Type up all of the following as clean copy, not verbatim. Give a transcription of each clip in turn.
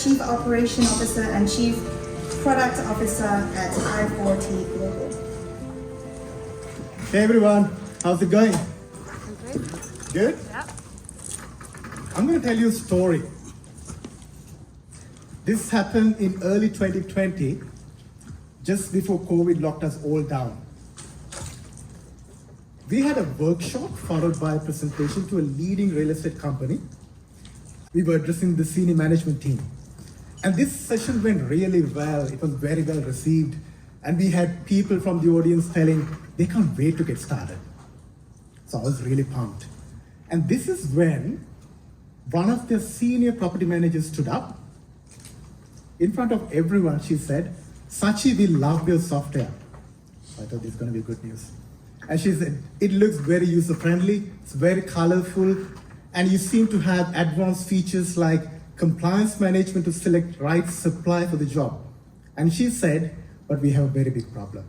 Chief Operation Officer and Chief Product Officer at i4T Global. Hey everyone, how's it going? Good? Yeah. I'm going to tell you a story. This happened in early 2020, just before COVID locked us all down. We had a workshop followed by a presentation to a leading real estate company. We were addressing the senior management team. And this session went really well. It was very well received. And we had people from the audience telling they can't wait to get started. So I was really pumped. And this is when one of the senior property managers stood up. In front of everyone, she said, "Sachi, we love your software." I thought this is going to be good news. And she said, "It looks very user-friendly, it's very colorful, and you seem to have advanced features like compliance management to select right supply for the job." And she said, "But we have a very big problem."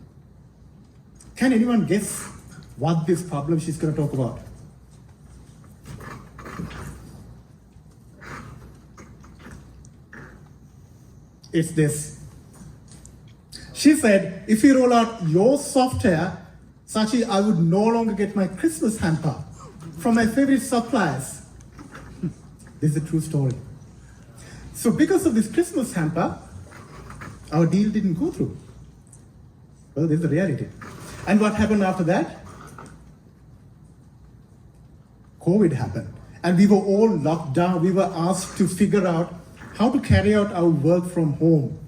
Can anyone guess what this problem she's going to talk about? It's this. She said, "If you roll out your software, Sachi, I would no longer get my Christmas hamper from my favorite suppliers." This is a true story. So because of this Christmas hamper, our deal didn't go through. Well, this is the reality. And what happened after that? COVID happened. And we were all locked down. We were asked to figure out how to carry out our work from home.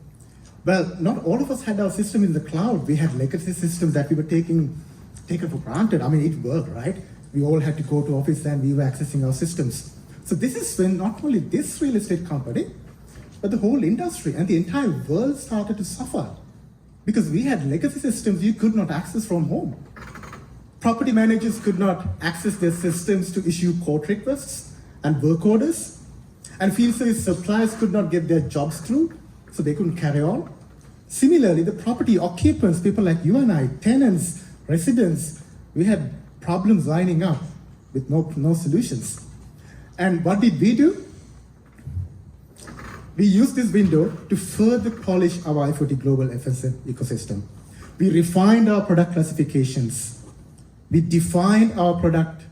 Well, not all of us had our system in the cloud. We had legacy systems that we were taken for granted. I mean, it worked, right? We all had to go to office and we were accessing our systems. So this is when not only this real estate company, but the whole industry and the entire world started to suffer because we had legacy systems you could not access from home. Property managers could not access their systems to issue court requests and work orders, and field service suppliers could not get their jobs through, so they couldn't carry on. Similarly, the property occupants, people like you and I, tenants, residents, we had problems lining up with no solutions. And what did we do? We used this window to further polish our i4T Global FSM ecosystem. We refined our product classifications. We defined our product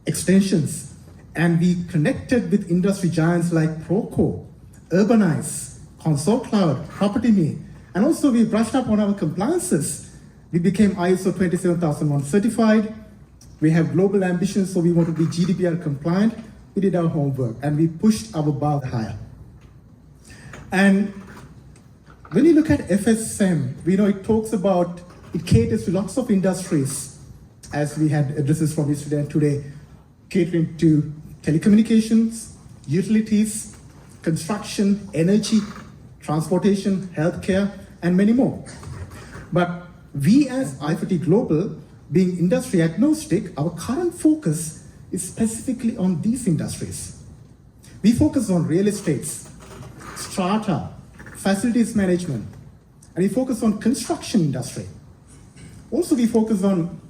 extensions. And we connected with industry giants like Proco, Urbanize, Console Cloud, PropertyMe. And also we brushed up on our compliances. We became ISO 27001 certified. We have global ambitions, so we want to be GDPR compliant. We did our homework and we pushed our bar higher. And when you look at FSM, we know it talks about, it caters to lots of industries, as we had addresses from yesterday and today, catering to telecommunications, utilities, construction, energy, transportation, healthcare, and many more. But we as i4T Global, being industry agnostic, our current focus is specifically on these industries. We focus on real estates, strata, facilities management, and we focus on construction industry. Also, we focus on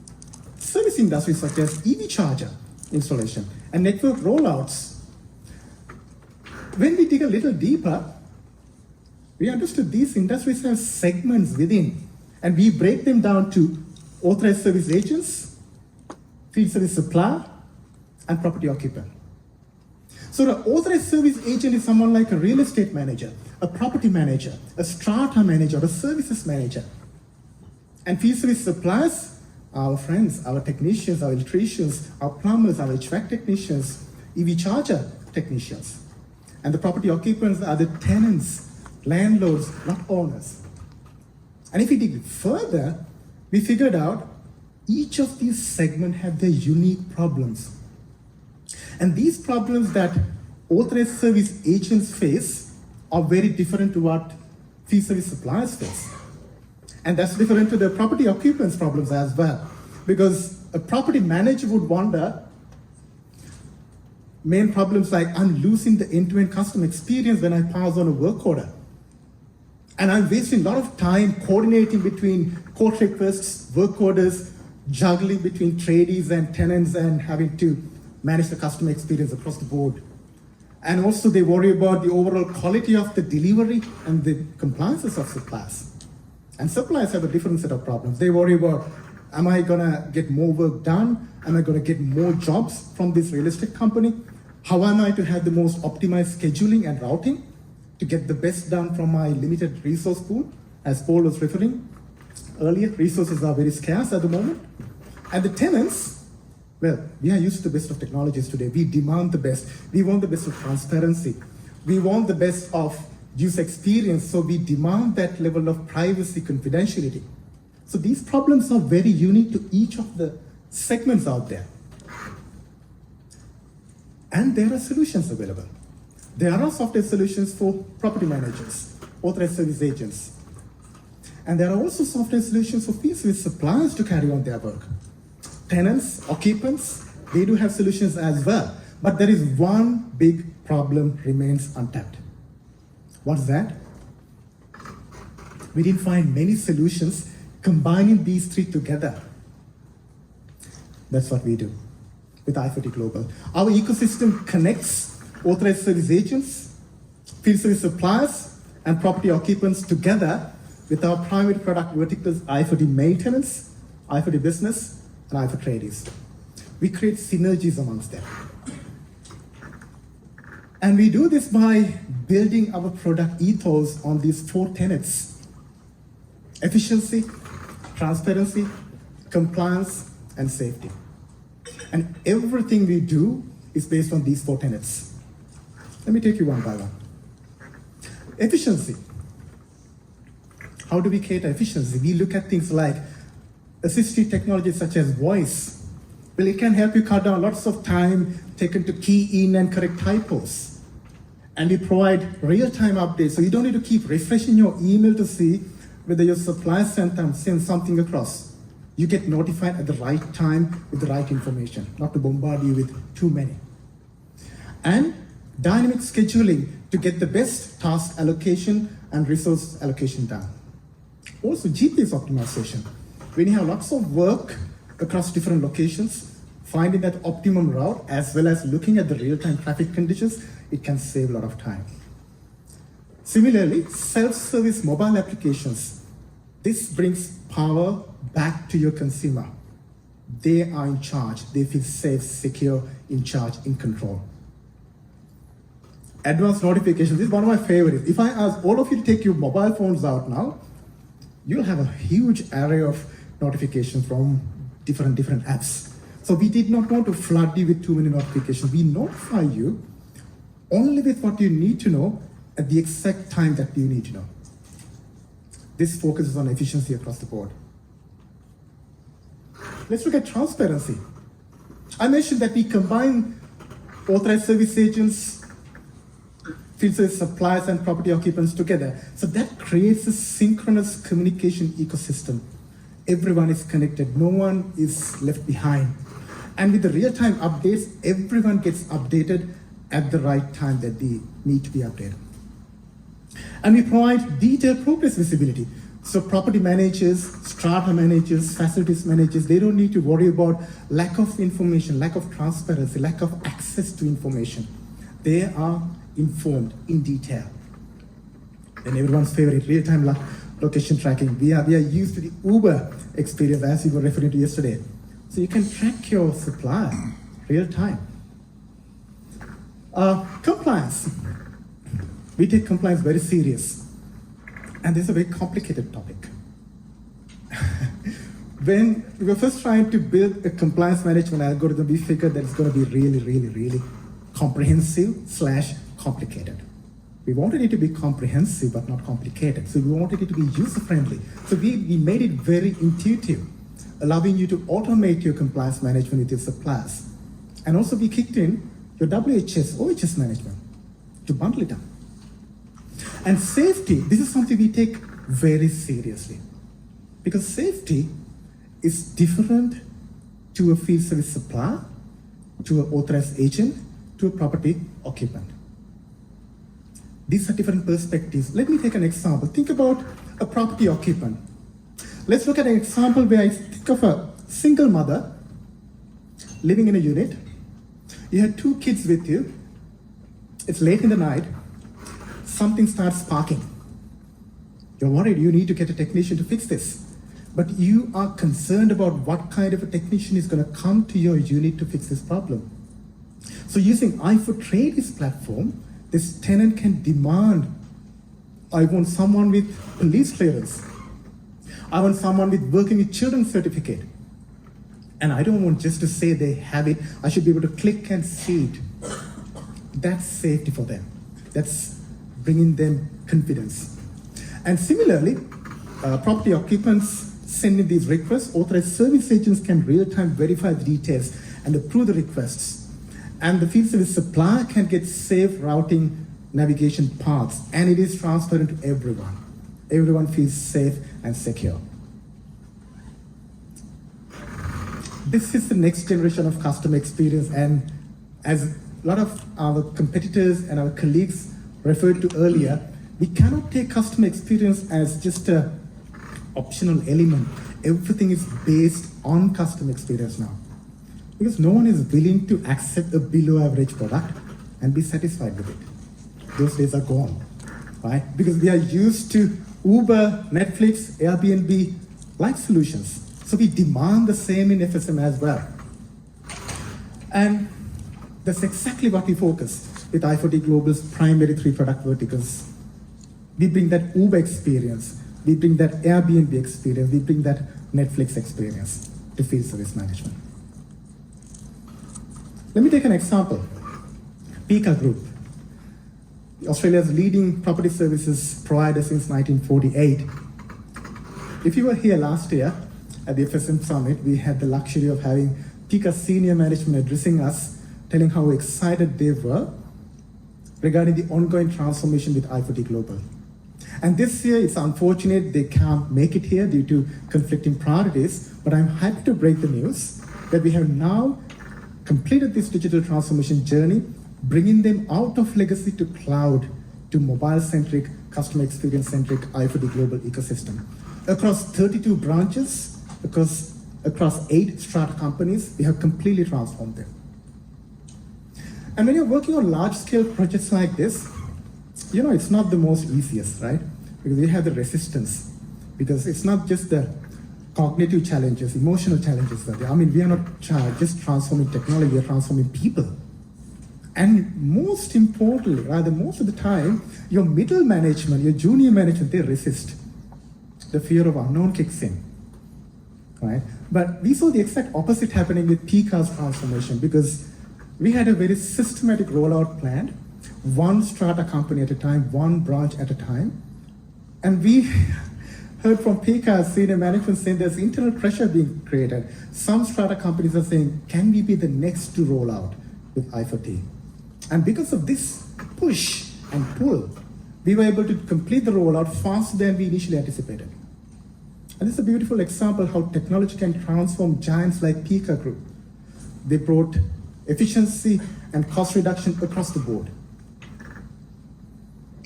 service industries such as EV charger installation and network rollouts. When we dig a little deeper, we understood these industries have segments within, and we break them down to authorized service agents, field service supplier, and property occupant. So the authorized service agent is someone like a real estate manager, a property manager, a strata manager, or a services manager. And field service suppliers are our friends, our technicians, our electricians, our plumbers, our HVAC technicians, EV charger technicians. And the property occupants are the tenants, landlords, not owners. And if we dig further, we figured out each of these segments have their unique problems. And these problems that authorized service agents face are very different to what field service suppliers face. And that's different to the property occupants' problems as well. Because a property manager would wonder, main problems like, I'm losing the end-to-end customer experience when I pass on a work order. And I'm wasting a lot of time coordinating between court requests, work orders, juggling between tradies and tenants and having to manage the customer experience across the board. And also they worry about the overall quality of the delivery and the compliances of suppliers. And suppliers have a different set of problems. They worry about, am I gonna get more work done? Am I gonna get more jobs from this real estate company? How am I to have the most optimized scheduling and routing to get the best done from my limited resource pool? As Paul was referring earlier, resources are very scarce at the moment. And the tenants, well, we are used to the best of technologies today. We demand the best. We want the best of transparency. We want the best of user experience, so we demand that level of privacy, confidentiality. So these problems are very unique to each of the segments out there. And there are solutions available. There are software solutions for property managers, authorized service agents. And there are also software solutions for field service suppliers to carry on their work. Tenants, occupants, they do have solutions as well. But there is one big problem remains untapped. What's that? We didn't find many solutions combining these three together. That's what we do with i4T Global. Our ecosystem connects authorized service agents, field service suppliers, and property occupants together with our private product verticals, i4T Maintenance, i4T Business, and i4 Tradies. We create synergies amongst them. And we do this by building our product ethos on these 4 tenets: efficiency, transparency, compliance, and safety. And everything we do is based on these 4 tenets. Let me take you one by one. Efficiency. How do we cater efficiency? We look at things like assistive technologies such as voice. Well, it can help you cut down lots of time taken to key in and correct typos. And we provide real-time updates, so you don't need to keep refreshing your email to see whether your supplier sent something across. You get notified at the right time with the right information, not to bombard you with too many. And dynamic scheduling to get the best task allocation and resource allocation done. Also, GPS optimization. When you have lots of work across different locations, finding that optimum route as well as looking at the real-time traffic conditions, it can save a lot of time. Similarly, self-service mobile applications. This brings power back to your consumer. They are in charge. They feel safe, secure, in charge, in control. Advanced notifications. This is one of my favorites. If I ask all of you to take your mobile phones out now, you'll have a huge array of notifications from different apps. So we did not want to flood you with too many notifications. We notify you only with what you need to know at the exact time that you need to know. This focuses on efficiency across the board. Let's look at transparency. I mentioned that we combine authorized service agents, field service suppliers, and property occupants together. So that creates a synchronous communication ecosystem. Everyone is connected, no one is left behind. And with the real-time updates, everyone gets updated at the right time that they need to be updated. And we provide detailed progress visibility. So property managers, strata managers, facilities managers, they don't need to worry about lack of information, lack of transparency, lack of access to information. They are informed in detail. And everyone's favorite, real-time location tracking. We are used to the Uber experience as we were referring to yesterday. So you can track your supplier real time. Compliance. We take compliance very serious. And this is a very complicated topic. When we were first trying to build a compliance management algorithm, we figured that it's going to be really comprehensive/complicated. We wanted it to be comprehensive but not complicated. So we wanted it to be user-friendly. So we made it very intuitive, allowing you to automate your compliance management with your suppliers. And also we kicked in your WHS, OHS management to bundle it up. And safety, this is something we take very seriously. Because safety is different to a field service supplier, to an authorized agent, to a property occupant. These are different perspectives. Let me take an example. Think about a property occupant. Let's look at an example where I think of a single mother living in a unit. You had 2 kids with you. It's late in the night, something starts sparking. You're worried, you need to get a technician to fix this. But you are concerned about what kind of a technician is going to come to your unit to fix this problem. So using i4T's platform, this tenant can demand, I want someone with police clearance. I want someone with working with children's certificate. And I don't want just to say they have it, I should be able to click and see it. That's safety for them. That's bringing them confidence. And similarly, property occupants sending these requests, authorized service agents can real-time verify the details and approve the requests. And the field service supplier can get safe routing navigation paths, and it is transparent to everyone. Everyone feels safe and secure. This is the next generation of customer experience, and as a lot of our competitors and our colleagues referred to earlier, we cannot take customer experience as just an optional element. Everything is based on customer experience now. Because no one is willing to accept a below average product and be satisfied with it. Those days are gone, right? Because we are used to Uber, Netflix, Airbnb like solutions. So we demand the same in FSM as well. And that's exactly what we focus with i4T Global's primary 3 product verticals. We bring that Uber experience, we bring that Airbnb experience, we bring that Netflix experience to field service management. Let me take an example. Pika Group, Australia's leading property services provider since 1948. If you were here last year at the FSM Summit, we had the luxury of having Pika senior management addressing us, telling how excited they were regarding the ongoing transformation with i4T Global. And this year, it's unfortunate they can't make it here due to conflicting priorities, but I'm happy to break the news that we have now completed this digital transformation journey, bringing them out of legacy to cloud, to mobile-centric, customer experience-centric i4T Global ecosystem. Across 32 branches, across 8 strata companies, we have completely transformed them. And when you're working on large-scale projects like this, you know, it's not the most easiest, right? Because we have the resistance. Because it's not just the cognitive challenges, emotional challenges that I mean, we are not just transforming technology, we are transforming people. And most importantly, rather most of the time, your middle management, your junior management, they resist. The fear of unknown kicks in, right? But we saw the exact opposite happening with Pika's transformation, because we had a very systematic rollout plan, one strata company at a time, one branch at a time. And we heard from Pika's senior management saying there's internal pressure being created. Some strata companies are saying, can we be the next to roll out with i4T? And because of this push and pull, we were able to complete the rollout faster than we initially anticipated. And this is a beautiful example how technology can transform giants like Pika Group. They brought efficiency and cost reduction across the board.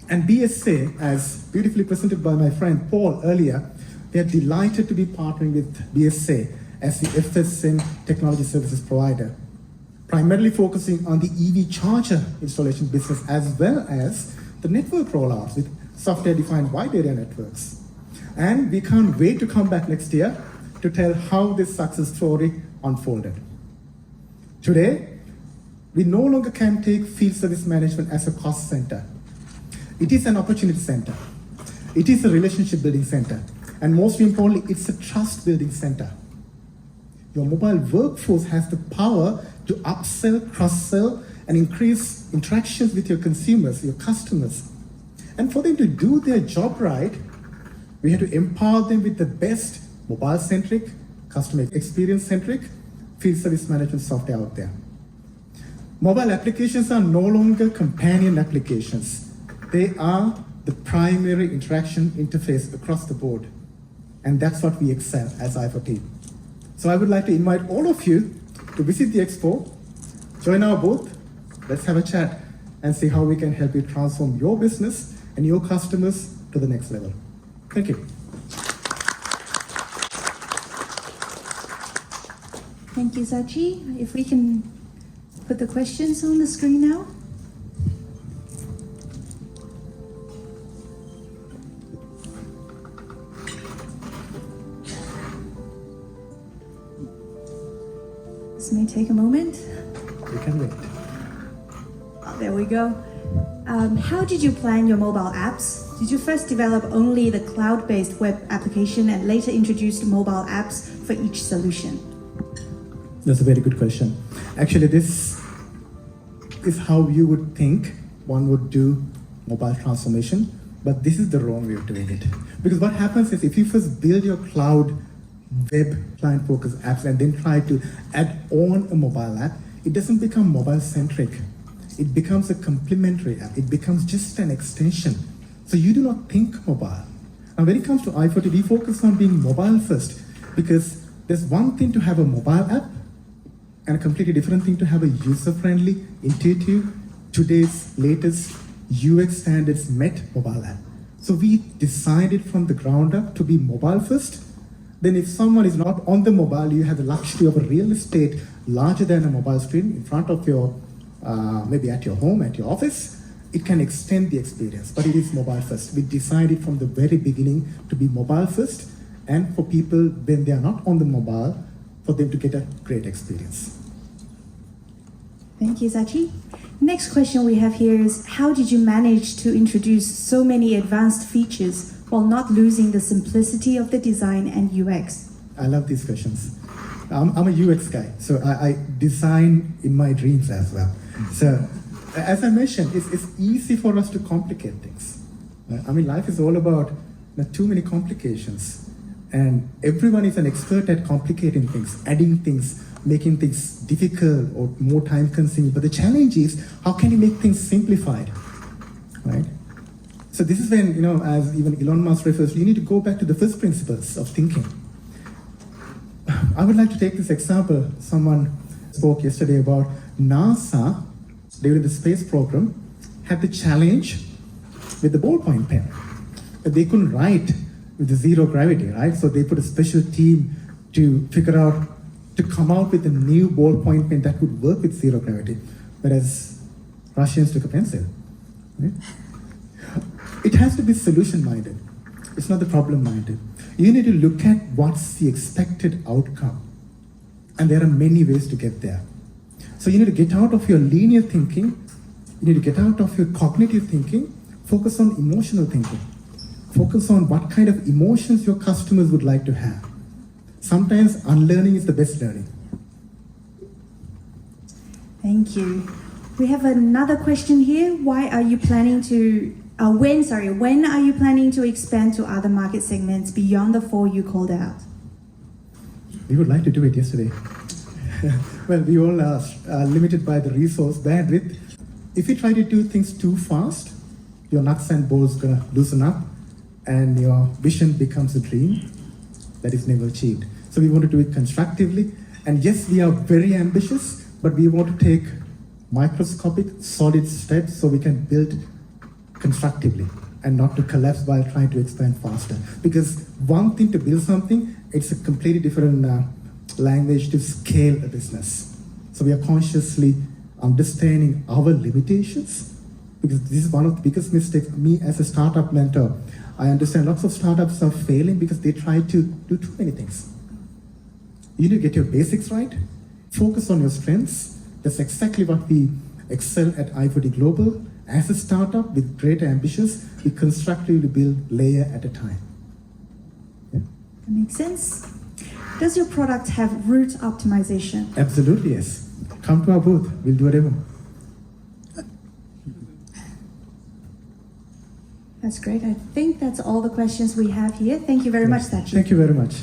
And BSA, as beautifully presented by my friend Paul earlier, we are delighted to be partnering with BSA as the FSM technology services provider, primarily focusing on the EV charger installation business as well as the network rollouts with software-defined wide area networks. And we can't wait to come back next year to tell how this success story unfolded. Today, we no longer can take field service management as a cost center. It is an opportunity center. It is a relationship building center. And most importantly, it's a trust building center. Your mobile workforce has the power to upsell, cross-sell, and increase interactions with your consumers, your customers. And for them to do their job right, we have to empower them with the best mobile-centric, customer experience-centric field service management software out there. Mobile applications are no longer companion applications. They are the primary interaction interface across the board. And that's what we excel as i4T. So I would like to invite all of you to visit the expo, join our booth, let's have a chat and see how we can help you transform your business and your customers to the next level. Thank you. Thank you, Sachi. If we can put the questions on the screen now. This may take a moment. You can wait. Oh, there we go. How did you plan your mobile apps? Did you first develop only the cloud-based web application and later introduced mobile apps for each solution? That's a very good question. Actually, this is how you would think one would do mobile transformation, but this is the wrong way of doing it. Because what happens is if you first build your cloud web client-focused apps and then try to add on a mobile app, it doesn't become mobile-centric. It becomes a complementary app. It becomes just an extension. So you do not think mobile. Now when it comes to i4T, we focus on being mobile first because there's one thing to have a mobile app and a completely different thing to have a user-friendly, intuitive, today's latest UX standards met mobile app. So we decided from the ground up to be mobile first. Then if someone is not on the mobile, you have the luxury of a real estate larger than a mobile screen in front of your, maybe at your home, at your office. It can extend the experience, but it is mobile first. We decided from the very beginning to be mobile first, and for people when they are not on the mobile, for them to get a great experience. Thank you, Sachi. Next question we have here is, how did you manage to introduce so many advanced features while not losing the simplicity of the design and UX? I love these questions. I'm a UX guy, so I design in my dreams as well. So, as I mentioned, it's easy for us to complicate things. I mean, life is all about too many complications. And everyone is an expert at complicating things, adding things, making things difficult or more time consuming. But the challenge is, how can you make things simplified, right? So this is when, as even Elon Musk refers, you need to go back to the first principles of thinking. I would like to take this example. Someone spoke yesterday about NASA during the space program had the challenge with the ballpoint pen. They couldn't write with the zero gravity, right? So they put a special team to figure out, to come out with a new ballpoint pen that would work with zero gravity, whereas Russians took a pencil. Right? It has to be solution-minded. It's not the problem-minded. You need to look at what's the expected outcome. And there are many ways to get there. So you need to get out of your linear thinking. You need to get out of your cognitive thinking. Focus on emotional thinking. Focus on what kind of emotions your customers would like to have. Sometimes unlearning is the best learning. Thank you. We have another question here. When are you planning to expand to other market segments beyond the 4 you called out? We would like to do it yesterday. Well, we all are limited by the resource bandwidth. If you try to do things too fast, your nuts and bolts are gonna loosen up and your vision becomes a dream that is never achieved. So we want to do it constructively. And yes, we are very ambitious, but we want to take microscopic, solid steps so we can build constructively and not to collapse while trying to expand faster. Because one thing to build something, it's a completely different language to scale a business. So we are consciously understanding our limitations, because this is one of the biggest mistakes. Me as a startup mentor, I understand lots of startups are failing because they try to do too many things. You need to get your basics right, focus on your strengths. That's exactly what we excel at i4T Global. As a startup with great ambitions, we constructively build layer at a time. Yeah? That makes sense. Does your product have route optimization? Absolutely, yes. Come to our booth, we'll do a demo. That's great. I think that's all the questions we have here. Thank you very much, Sachi. Thank you very much.